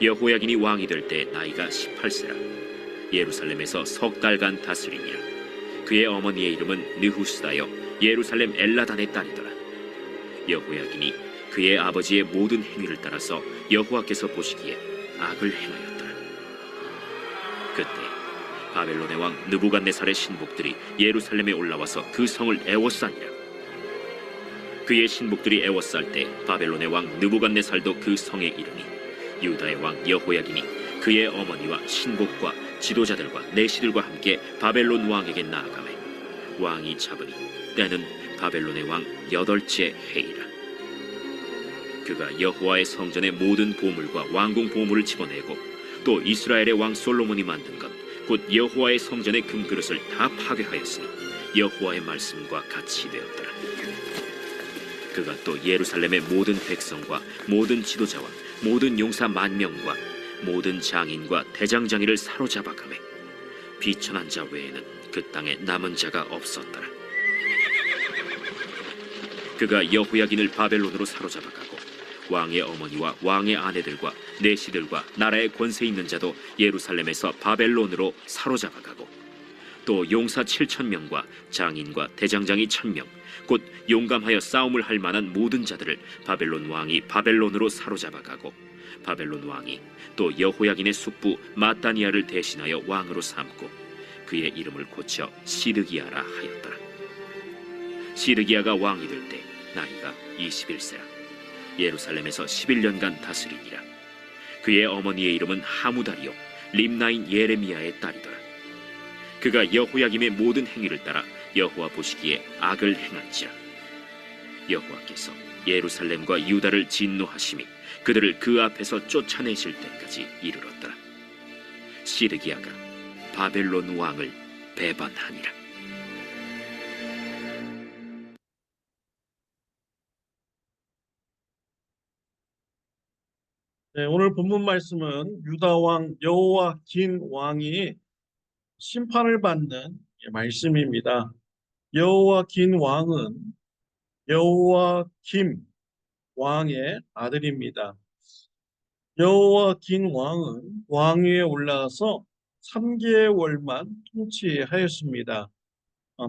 여호야긴이 왕이 될 때 나이가 18세라. 예루살렘에서 석 달간 다스리니라. 그의 어머니의 이름은 느후스다여 예루살렘 엘라단의 딸이더라. 여호야긴이 그의 아버지의 모든 행위를 따라서 여호와께서 보시기에 악을 행하였더라. 그때 바벨론의 왕 느부갓네살의 신복들이 예루살렘에 올라와서 그 성을 애워싸니라. 그의 신복들이 애워쌀 때 바벨론의 왕 느부갓네살도 그 성에 이르니 유다의 왕 여호야긴이 그의 어머니와 신복과 지도자들과 내시들과 함께 바벨론 왕에게 나아가매 왕이 잡으니 때는 바벨론의 왕 8째 해이라. 그가 여호와의 성전의 모든 보물과 왕궁 보물을 집어내고 또 이스라엘의 왕 솔로몬이 만든 것 곧 여호와의 성전의 금그릇을 다 파괴하였으니 여호와의 말씀과 같이 되었더라. 그가 또 예루살렘의 모든 백성과 모든 지도자와 모든 용사 10,000명과 모든 장인과 대장장이를 사로잡아가매 비천한 자 외에는 그 땅에 남은 자가 없었더라. 그가 여호야긴을 바벨론으로 사로잡아가고 왕의 어머니와 왕의 아내들과 내시들과 나라의 권세 있는 자도 예루살렘에서 바벨론으로 사로잡아가고 또 용사 7,000명과 장인과 대장장이 1,000명 곧 용감하여 싸움을 할 만한 모든 자들을 바벨론 왕이 바벨론으로 사로잡아가고 바벨론 왕이 또 여호야긴의 숙부 마따니아를 대신하여 왕으로 삼고 그의 이름을 고쳐 시드기야라 하였더라. 시드기야가 왕이 될 때 나이가 21세라. 예루살렘에서 11년간 다스리니라. 그의 어머니의 이름은 하무다리요 림나인 예레미야의 딸이더라. 그가 여호야김의 모든 행위를 따라 여호와 보시기에 악을 행한지라. 여호와께서 예루살렘과 유다를 진노하심이 그들을 그 앞에서 쫓아내실 때까지 이르렀더라. 시드기야가 바벨론 왕을 배반하니라. 네, 오늘 본문 말씀은 유다 왕 여호와긴 왕이 심판을 받는 말씀입니다. 여호와긴 왕은 여호와김 왕의 아들입니다. 여호와긴 왕은 왕위에 올라가서 3개월만 통치하였습니다.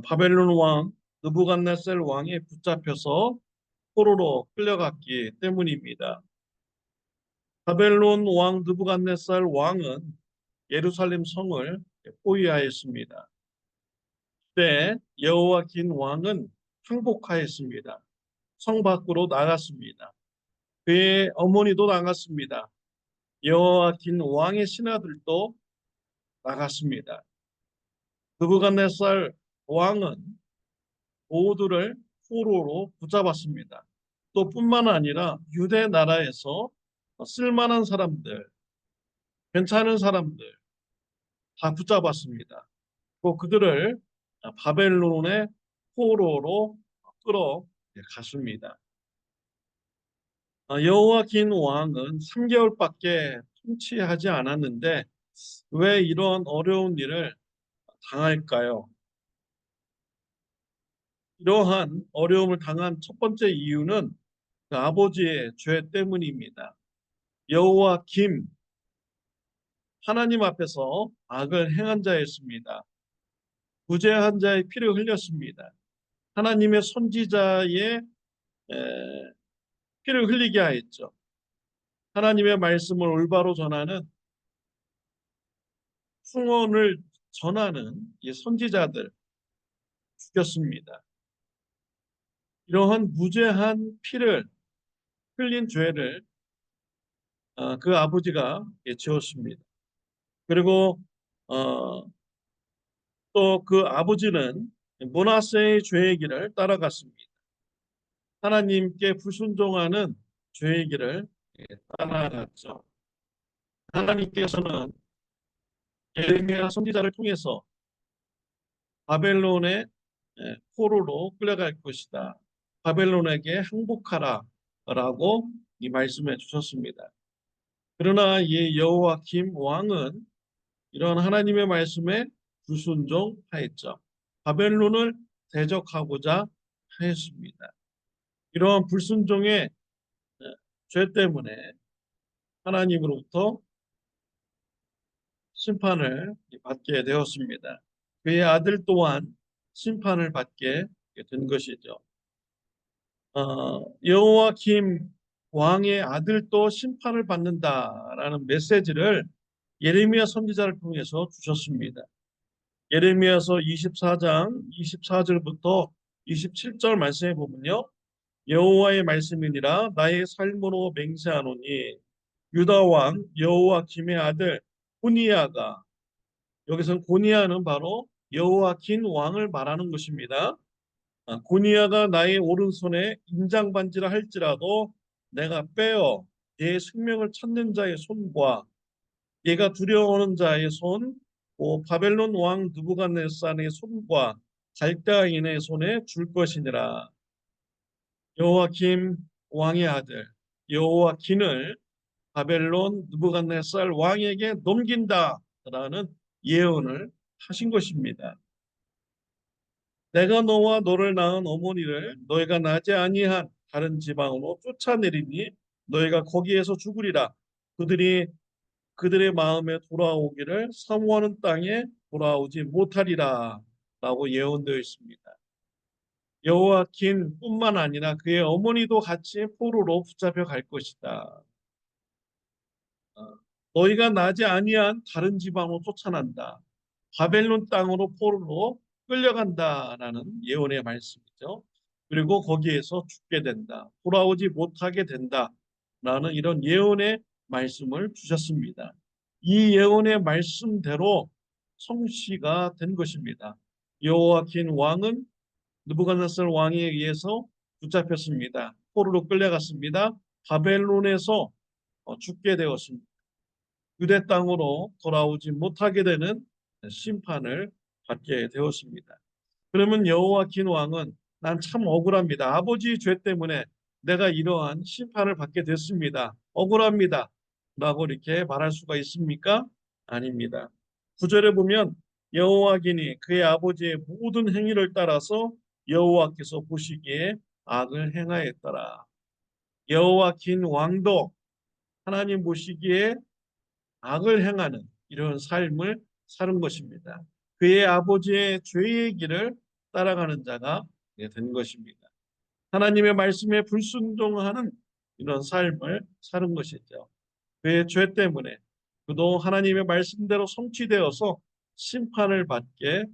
바벨론 왕 느부갓네살 왕에 붙잡혀서 포로로 끌려갔기 때문입니다. 바벨론 왕 느부갓네살 왕은 예루살렘 성을 포위하였습니다. 그때 여호와긴 왕은 항복하였습니다. 성 밖으로 나갔습니다. 그의 어머니도 나갔습니다. 여호와긴 왕의 신하들도 나갔습니다. 느부갓네살 왕은 모두를 포로로 붙잡았습니다. 또 뿐만 아니라 유대 나라에서 쓸만한 사람들, 괜찮은 사람들 다 붙잡았습니다. 또 그들을 바벨론의 포로로 끌어갔습니다. 여호와긴 왕은 3개월밖에 통치하지 않았는데 왜 이런 어려운 일을 당할까요? 이러한 어려움을 당한 첫 번째 이유는 그 아버지의 죄 때문입니다. 여호와김 하나님 앞에서 악을 행한 자였습니다. 무죄한 자의 피를 흘렸습니다. 하나님의 선지자의 피를 흘리게 하였죠. 하나님의 말씀을 올바로 전하는 충언을 전하는 이 선지자들 죽였습니다. 이러한 무죄한 피를 흘린 죄를 그 아버지가 지었습니다. 그리고 또 그 아버지는 므낫세의 죄의 길을 따라갔습니다. 하나님께 불순종하는 죄의 길을 따라갔죠. 하나님께서는 예레미야 선지자를 통해서 바벨론의 포로로 끌려갈 것이다. 바벨론에게 항복하라 라고 이 말씀해 주셨습니다. 그러나 이 여호와김 왕은 이런 하나님의 말씀에 불순종하였죠. 바벨론을 대적하고자 하였습니다. 이러한 불순종의 죄 때문에 하나님으로부터 심판을 받게 되었습니다. 그의 아들 또한 심판을 받게 된 것이죠. 여호와김 왕의 아들도 심판을 받는다라는 메시지를 예레미야 선지자를 통해서 주셨습니다. 예레미야서 24장 24절부터 27절 말씀해 보면요. 여호와의 말씀이니라 나의 삶으로 맹세하노니 유다 왕 여호와김의 아들 고니야가, 여기서 고니야는 바로 여호와긴 왕을 말하는 것입니다. 고니야가 나의 오른손에 인장반지라 할지라도 내가 빼어 내 생명을 찾는 자의 손과 얘가 두려워하는 자의 손, 바벨론 왕 느부갓네살의 손과 갈대아인의 손에 줄 것이니라. 여호와김 왕의 아들 여호와긴을 바벨론 느부갓네살 왕에게 넘긴다라는 예언을 하신 것입니다. 내가 너와 너를 낳은 어머니를 너희가 나지 아니한 다른 지방으로 쫓아내리니 너희가 거기에서 죽으리라. 그들이 그들의 마음에 돌아오기를 사모하는 땅에 돌아오지 못하리라 라고 예언되어 있습니다. 여호와긴뿐만 아니라 그의 어머니도 같이 포로로 붙잡혀 갈 것이다. 너희가 나지 아니한 다른 지방으로 쫓아난다. 바벨론 땅으로 포로로 끌려간다라는 예언의 말씀이죠. 그리고 거기에서 죽게 된다. 돌아오지 못하게 된다라는 이런 예언의 말씀을 주셨습니다. 이 예언의 말씀대로 성취가 된 것입니다. 여호와긴 왕은 느부갓네살 왕에 의해서 붙잡혔습니다. 포로로 끌려갔습니다. 바벨론에서 죽게 되었습니다. 유대 땅으로 돌아오지 못하게 되는 심판을 받게 되었습니다. 그러면 여호와긴 왕은 난 참 억울합니다. 아버지 죄 때문에 내가 이러한 심판을 받게 됐습니다. 억울합니다. 라고 이렇게 말할 수가 있습니까? 아닙니다. 9절에 보면 여호와긴이 그의 아버지의 모든 행위를 따라서 여호와께서 보시기에 악을 행하였더라. 여호와긴 왕도 하나님 보시기에 악을 행하는 이런 삶을 사는 것입니다. 그의 아버지의 죄의 길을 따라가는 자가 된 것입니다. 하나님의 말씀에 불순종하는 이런 삶을 사는 것이죠. 그의 죄 때문에 그도 하나님의 말씀대로 성취되어서 심판을 받게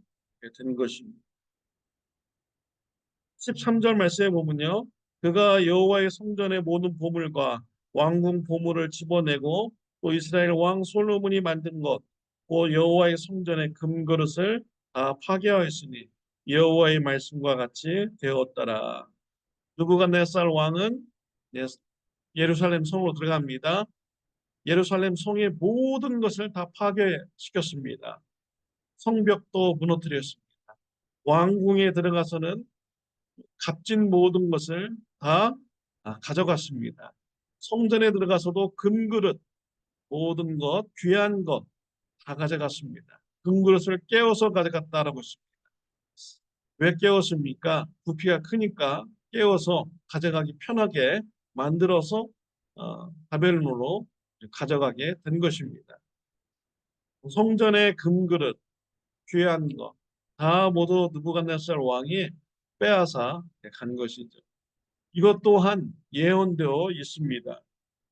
된 것입니다. 13절 말씀에 보면요. 그가 여호와의 성전의 모든 보물과 왕궁 보물을 집어내고 또 이스라엘 왕 솔로몬이 만든 것, 또 여호와의 성전의 금그릇을 다 파괴하였으니 여호와의 말씀과 같이 되었더라. 느부갓네살 왕은 예루살렘 성으로 들어갑니다. 예루살렘 성의 모든 것을 다 파괴시켰습니다. 성벽도 무너뜨렸습니다. 왕궁에 들어가서는 값진 모든 것을 다 가져갔습니다. 성전에 들어가서도 금그릇, 모든 것, 귀한 것 다 가져갔습니다. 금그릇을 깨워서 가져갔다라고 했습니다. 왜 깨웠습니까? 부피가 크니까 깨워서 가져가기 편하게 만들어서 바벨론으로 가져가게 된 것입니다. 성전의 금그릇, 귀한 것 다 모두 느부갓네살 왕이 빼앗아 간 것이죠. 이것 또한 예언되어 있습니다.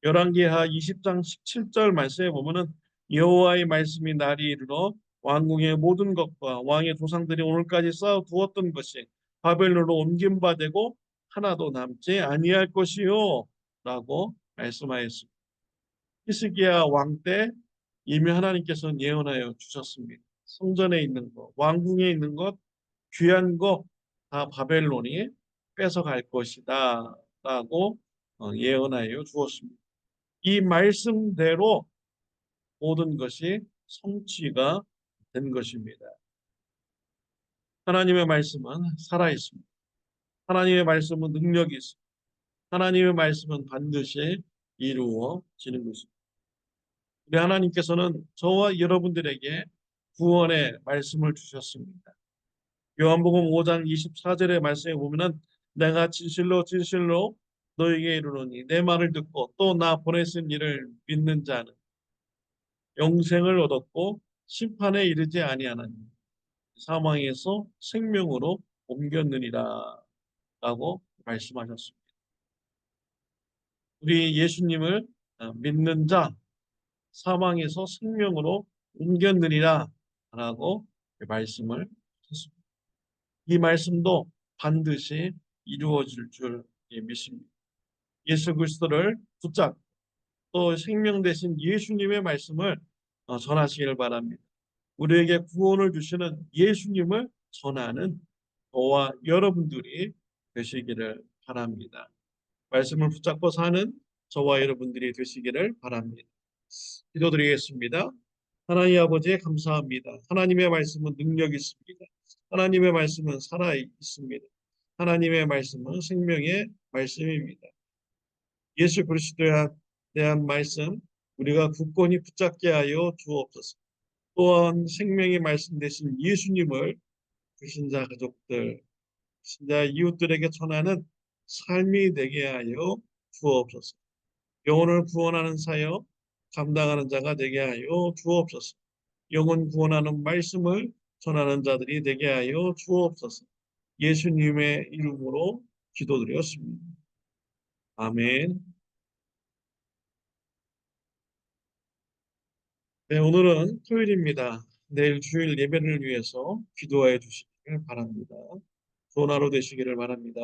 열왕기하 20장 17절 말씀에 보면은 여호와의 말씀이 날이 이르러 왕궁의 모든 것과 왕의 조상들이 오늘까지 쌓아 두었던 것이 바벨론으로 옮긴 바 되고 하나도 남지 아니할 것이요 라고 말씀하였습니다. 히스기야 왕 때 이미 하나님께서는 예언하여 주셨습니다. 성전에 있는 것, 왕궁에 있는 것, 귀한 것 다 바벨론이 뺏어갈 것이다 라고 예언하여 주었습니다. 이 말씀대로 모든 것이 성취가 된 것입니다. 하나님의 말씀은 살아있습니다. 하나님의 말씀은 능력이 있습니다. 하나님의 말씀은 반드시 이루어지는 것입니다. 우리 하나님께서는 저와 여러분들에게 구원의 말씀을 주셨습니다. 요한복음 5장 24절의 말씀에 보면은 내가 진실로 진실로 너에게 이르노니 내 말을 듣고 또 나 보내신 이를 믿는 자는 영생을 얻었고 심판에 이르지 아니하나니 사망에서 생명으로 옮겼느니라 라고 말씀하셨습니다. 우리 예수님을 믿는 자 사망에서 생명으로 옮겼느니라 라고 말씀을 하셨습니다. 이 말씀도 반드시 이루어질 줄 믿습니다. 예수 그리스도를 붙잡고 또 생명 되신 예수님의 말씀을 전하시길 바랍니다. 우리에게 구원을 주시는 예수님을 전하는 저와 여러분들이 되시기를 바랍니다. 말씀을 붙잡고 사는 저와 여러분들이 되시기를 바랍니다. 기도드리겠습니다. 하나님 아버지 감사합니다. 하나님의 말씀은 능력이 있습니다. 하나님의 말씀은 살아 있습니다. 하나님의 말씀은 생명의 말씀입니다. 예수 그리스도에 대한 말씀 우리가 굳건히 붙잡게 하여 주옵소서. 또한 생명의 말씀 되신 예수님을 불신자 가족들, 신자 이웃들에게 전하는 삶이 되게 하여 주옵소서. 영혼을 구원하는 사역 감당하는 자가 되게 하여 주옵소서. 영혼 구원하는 말씀을 전하는 자들이 되게 하여 주옵소서. 예수님의 이름으로 기도드렸습니다. 아멘. 네, 오늘은 토요일입니다. 내일 주일 예배를 위해서 기도해 주시기를 바랍니다. 좋은 하루 되시기를 바랍니다.